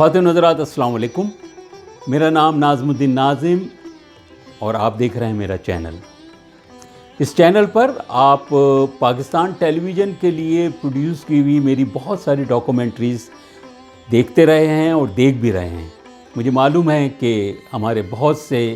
خواتین حضرات السلام علیکم، میرا نام ناظم الدین ناظم اور آپ دیکھ رہے ہیں میرا چینل۔ اس چینل پر آپ پاکستان ٹیلی ویژن کے لیے پروڈیوس کی ہوئی میری بہت ساری ڈاکومنٹریز دیکھتے رہے ہیں اور دیکھ بھی رہے ہیں۔ مجھے معلوم ہے کہ ہمارے بہت سے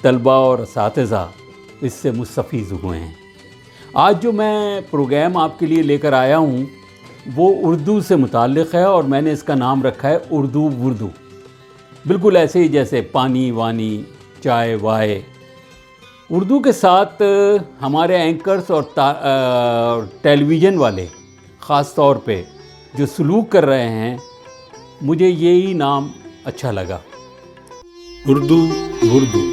طلباء اور اساتذہ اس سے مستفید ہوئے ہیں۔ آج جو میں پروگرام آپ کے لیے لے کر آیا ہوں وہ اردو سے متعلق ہے اور میں نے اس کا نام رکھا ہے اردو وردو، بالکل ایسے ہی جیسے پانی وانی چائے وائے۔ اردو کے ساتھ ہمارے اینکرز اور ٹیلی ویژن والے خاص طور پہ جو سلوک کر رہے ہیں، مجھے یہی نام اچھا لگا، اردو وردو۔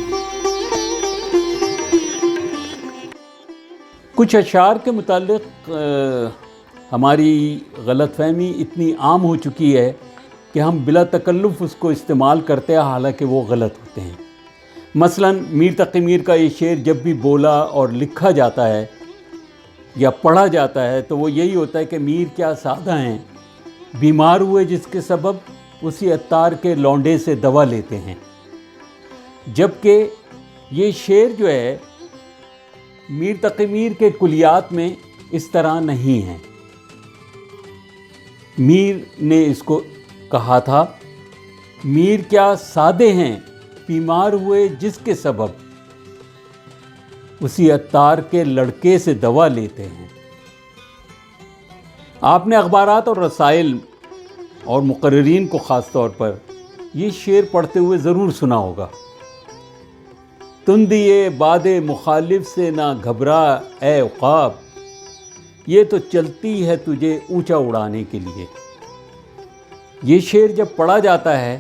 کچھ اشعار کے متعلق ہماری غلط فہمی اتنی عام ہو چکی ہے کہ ہم بلا تکلف اس کو استعمال کرتے ہیں، حالانکہ وہ غلط ہوتے ہیں۔ مثلاً میر تقی میر کا یہ شعر جب بھی بولا اور لکھا جاتا ہے یا پڑھا جاتا ہے تو وہ یہی ہوتا ہے کہ میر کیا سادہ ہیں، بیمار ہوئے جس کے سبب اسی عطار کے لونڈے سے دوا لیتے ہیں، جبکہ یہ شعر جو ہے میر تقی میر کے کلیات میں اس طرح نہیں ہے۔ میر نے اس کو کہا تھا، میر کیا سادے ہیں بیمار ہوئے جس کے سبب اسی عطار کے لڑکے سے دوا لیتے ہیں۔ آپ نے اخبارات اور رسائل اور مقررین کو خاص طور پر یہ شعر پڑھتے ہوئے ضرور سنا ہوگا، تندیے باد مخالف سے نہ گھبرا اے عقاب، یہ تو چلتی ہے تجھے اونچا اڑانے کے لیے۔ یہ شعر جب پڑھا جاتا ہے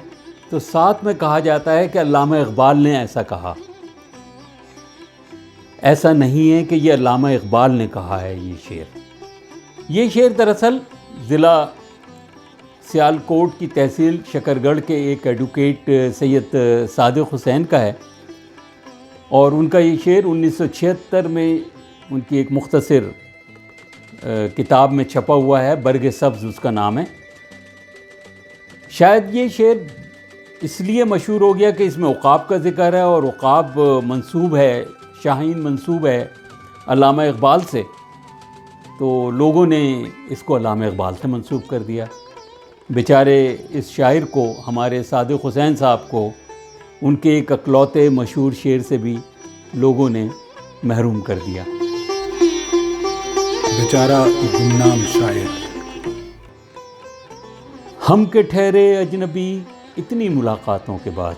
تو ساتھ میں کہا جاتا ہے کہ علامہ اقبال نے ایسا کہا۔ ایسا نہیں ہے کہ یہ علامہ اقبال نے کہا ہے یہ شعر دراصل ضلع سیالکوٹ کی تحصیل شکرگڑھ کے ایک ایڈوکیٹ سید صادق حسین کا ہے، اور ان کا یہ شعر 1976 میں ان کی ایک مختصر کتاب میں چھپا ہوا ہے، برگ سبز اس کا نام ہے۔ شاید یہ شعر اس لیے مشہور ہو گیا کہ اس میں عقاب کا ذکر ہے، اور عقاب منسوب ہے، شاہین منسوب ہے علامہ اقبال سے، تو لوگوں نے اس کو علامہ اقبال سے منسوب کر دیا۔ بیچارے اس شاعر کو، ہمارے صادق حسین صاحب کو، ان کے ایک اکلوتے مشہور شعر سے بھی لوگوں نے محروم کر دیا۔ بیچارہ گمنام شاعر۔ ہم کے ٹھہرے اجنبی اتنی ملاقاتوں کے بعد۔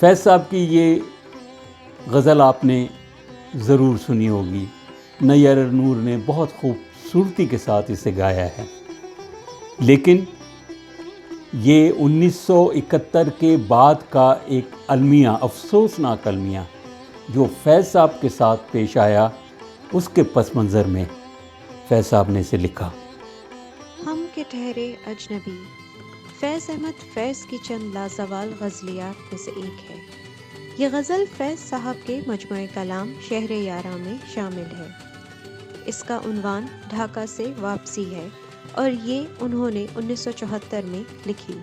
فیض صاحب کی یہ غزل آپ نے ضرور سنی ہوگی، نیّر نور نے بہت خوبصورتی کے ساتھ اسے گایا ہے، لیکن یہ 1971 کے بعد کا ایک المیہ، افسوسناک المیہ جو فیض صاحب کے ساتھ پیش آیا، اس کے پس منظر میں فیض صاحب نے اسے لکھا۔ ہم کے ٹھہرے اجنبی فیض احمد فیض کی چند لازوال غزلیات میں سے ایک ہے۔ یہ غزل فیض صاحب کے مجموعہ کلام شہر یاراں میں شامل ہے۔ اس کا عنوان ڈھاکہ سے واپسی ہے اور یہ انہوں نے 1974 میں لکھی۔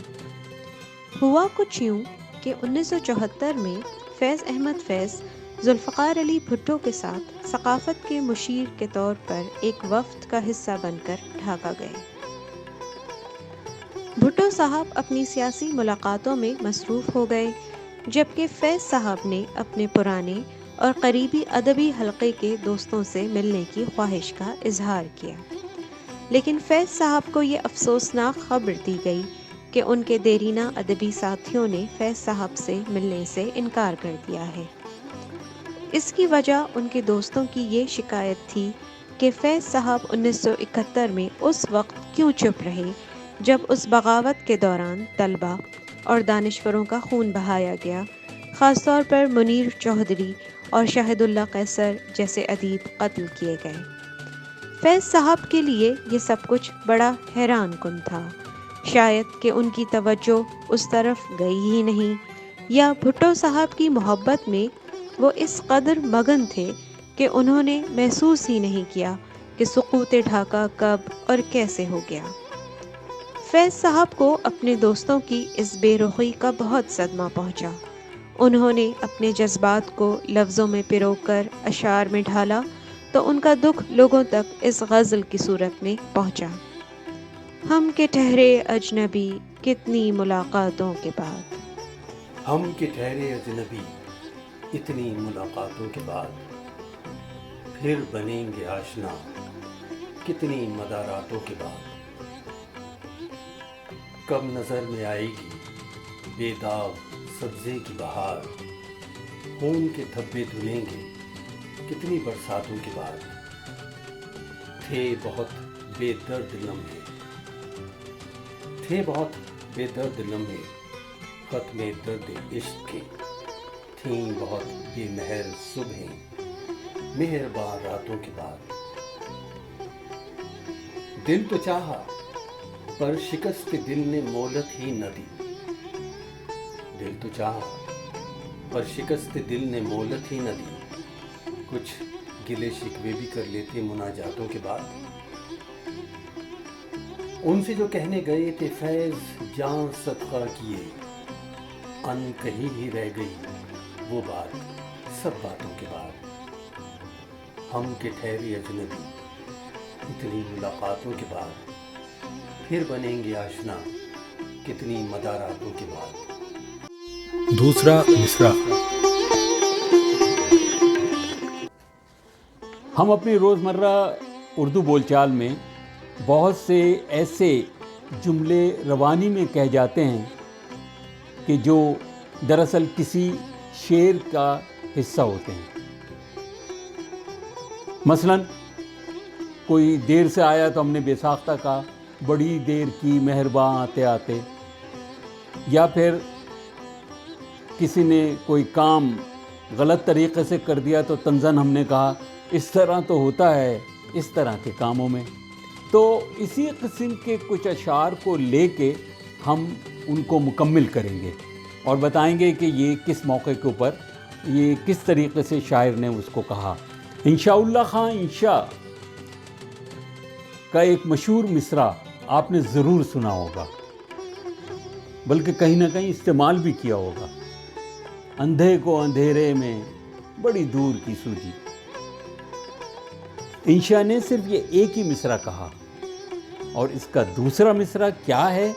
ہوا کچھ یوں کہ 1974 میں فیض احمد فیض ذوالفقار علی بھٹو کے ساتھ ثقافت کے مشیر کے طور پر ایک وفد کا حصہ بن کر ڈھاکہ گئے۔ بھٹو صاحب اپنی سیاسی ملاقاتوں میں مصروف ہو گئے، جبکہ فیض صاحب نے اپنے پرانے اور قریبی ادبی حلقے کے دوستوں سے ملنے کی خواہش کا اظہار کیا، لیکن فیض صاحب کو یہ افسوسناک خبر دی گئی کہ ان کے دیرینہ ادبی ساتھیوں نے فیض صاحب سے ملنے سے انکار کر دیا ہے۔ اس کی وجہ ان کے دوستوں کی یہ شکایت تھی کہ فیض صاحب 1971 میں اس وقت کیوں چپ رہے جب اس بغاوت کے دوران طلباء اور دانشوروں کا خون بہایا گیا، خاص طور پر منیر چوہدری اور شاہد اللہ قیصر جیسے ادیب قتل کیے گئے۔ فیض صاحب کے لیے یہ سب کچھ بڑا حیران کن تھا، شاید کہ ان کی توجہ اس طرف گئی ہی نہیں، یا بھٹو صاحب کی محبت میں وہ اس قدر مگن تھے کہ انہوں نے محسوس ہی نہیں کیا کہ سقوط ڈھاکہ کب اور کیسے ہو گیا۔ فیض صاحب کو اپنے دوستوں کی اس بے رخی کا بہت صدمہ پہنچا۔ انہوں نے اپنے جذبات کو لفظوں میں پرو کر اشعار میں ڈھالا تو ان کا دکھ لوگوں تک اس غزل کی صورت میں پہنچا: ہم کے ٹھہرے اجنبی کتنی ملاقاتوں کے بعد، ہم کے ٹھہرے اجنبی اتنی ملاقاتوں کے بعد، پھر بنیں گے آشنا کتنی مداراتوں کے بعد، کب نظر میں آئے گی بے داغ سبزے کی بہار، خون کے دھبے دھلیں گے کتنی برساتوں کے بعد، تھے بہت بے درد لمحے، تھے بہت بے درد لمحے ختم درد عشق کے، تھیں بہت بے مہر صبحیں مہربان راتوں کے بعد، دل تو چاہا پر شکست دل نے مہلت ہی نہ دی، دل تو چاہا پر شکست دل نے مہلت ہی نہ دی، کچھ گلے شکوے بھی کر لیتے مناجاتوں کے بعد، ان سے جو کہنے گئے تھے فیض جان صدقہ کیے، ان کہیں ہی رہ گئی وہ بات سب باتوں کے بعد، ہم کے ٹھہرے اجنبی اتنی ملاقاتوں کے بعد، پھر بنیں گے آشنا کتنی مداراتوں کے بعد۔ دوسرا مصرع۔ ہم اپنی روزمرہ اردو بول چال میں بہت سے ایسے جملے روانی میں کہہ جاتے ہیں کہ جو دراصل کسی شعر کا حصہ ہوتے ہیں۔ مثلاً کوئی دیر سے آیا تو ہم نے بے ساختہ کہا، بڑی دیر کی مہرباں آتے آتے، یا پھر کسی نے کوئی کام غلط طریقے سے کر دیا تو طنزاً ہم نے کہا اس طرح تو ہوتا ہے اس طرح کے کاموں میں۔ تو اسی قسم کے کچھ اشعار کو لے کے ہم ان کو مکمل کریں گے اور بتائیں گے کہ یہ کس موقع کے اوپر یہ کس طریقے سے شاعر نے اس کو کہا۔ انشاءاللہ خان انشاء کا ایک مشہور مصرع آپ نے ضرور سنا ہوگا، بلکہ کہیں نہ کہیں استعمال بھی کیا ہوگا: اندھے کو اندھیرے میں بڑی دور کی سوجی۔ انشاء نے صرف یہ ایک ہی مصرع کہا، اور اس کا دوسرا مصرع کیا ہے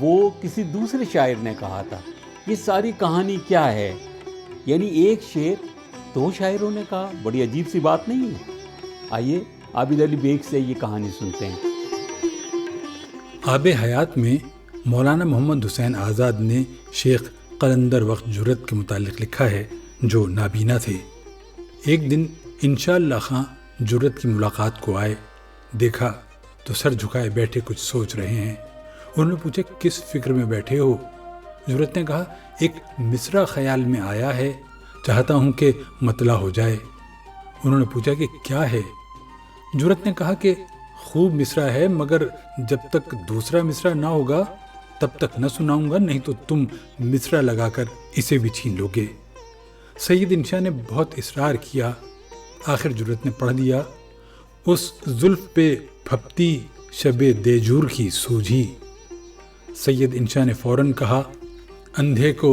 وہ کسی دوسرے شاعر نے کہا تھا۔ یہ ساری کہانی کیا ہے؟ یعنی ایک شعر دو شاعروں نے کہا، بڑی عجیب سی بات نہیں ہے؟ آئیے عابد علی بیگ سے یہ کہانی سنتے ہیں۔ آب حیات میں مولانا محمد حسین آزاد نے شیخ قلندر وقت جرت کے متعلق لکھا ہے، جو نابینا تھے۔ ایک دن انشاءاللہ خان جرت کی ملاقات کو آئے، دیکھا تو سر جھکائے بیٹھے کچھ سوچ رہے ہیں۔ انہوں نے پوچھا کس فکر میں بیٹھے ہو؟ جرت نے کہا ایک مصرع خیال میں آیا ہے، چاہتا ہوں کہ مطلع ہو جائے۔ انہوں نے پوچھا کہ کیا ہے؟ جرت نے کہا کہ خوب مصرع ہے، مگر جب تک دوسرا مصرع نہ ہوگا تب تک نہ سناؤں گا، نہیں تو تم مصرع لگا کر اسے بھی چھین لو گے۔ سید انشاء نے بہت اصرار کیا، آخر جرت نے پڑھ دیا: اس زلف پہ پھپتی شب دیجور کی سوجھی۔ سید انشاء نے فوراً کہا: اندھے کو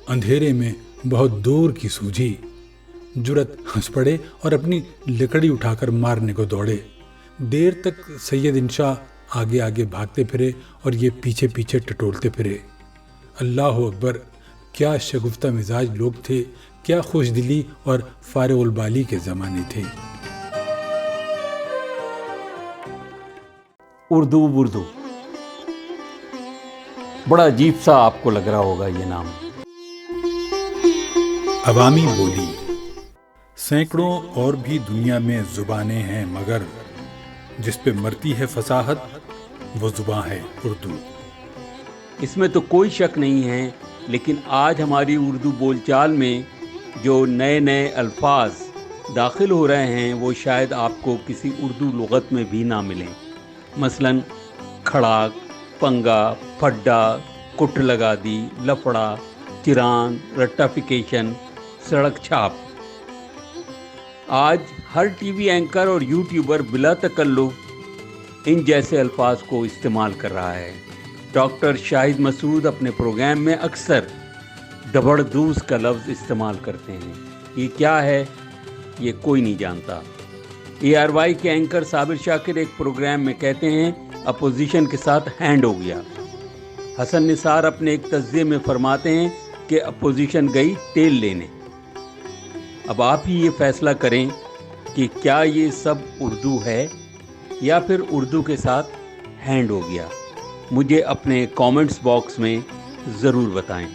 اندھیرے میں بہت دور کی سوجھی۔ جرت ہنس پڑے اور اپنی لکڑی اٹھا کر مارنے کو دوڑے۔ دیر تک سید انشاء آگے آگے بھاگتے پھرے اور یہ پیچھے پیچھے ٹٹولتے پھرے۔ اللہ اکبر، کیا شگفتہ مزاج لوگ تھے، کیا خوش دلی اور فارغ البالی کے زمانے تھے۔ اردو بڑا عجیب سا آپ کو لگ رہا ہوگا یہ نام۔ عوامی بولی۔ سینکڑوں اور بھی دنیا میں زبانیں ہیں، مگر جس پہ مرتی ہے فصاحت وہ زبان ہے اردو۔ اس میں تو کوئی شک نہیں ہے، لیکن آج ہماری اردو بول چال میں جو نئے نئے الفاظ داخل ہو رہے ہیں وہ شاید آپ کو کسی اردو لغت میں بھی نہ ملیں۔ مثلاً کھڑاک، پنگا، پھڈا، کٹ لگا دی، لفڑا، چران، رٹافیکیشن، سڑک چھاپ۔ آج ہر ٹی وی اینکر اور یوٹیوبر بلا تکلف ان جیسے الفاظ کو استعمال کر رہا ہے۔ ڈاکٹر شاہد مسعود اپنے پروگرام میں اکثر زبردوز کا لفظ استعمال کرتے ہیں۔ یہ کیا ہے یہ کوئی نہیں جانتا۔ ARY کے اینکر صابر شاکر ایک پروگرام میں کہتے ہیں اپوزیشن کے ساتھ ہینڈ ہو گیا۔ حسن نثار اپنے ایک تجزیے میں فرماتے ہیں کہ اپوزیشن گئی تیل لینے۔ اب آپ ہی یہ فیصلہ کریں کہ کیا یہ سب اردو ہے یا پھر اردو کے ساتھ ہینڈ ہو گیا۔ مجھے اپنے کامنٹس باکس میں ضرور بتائیں۔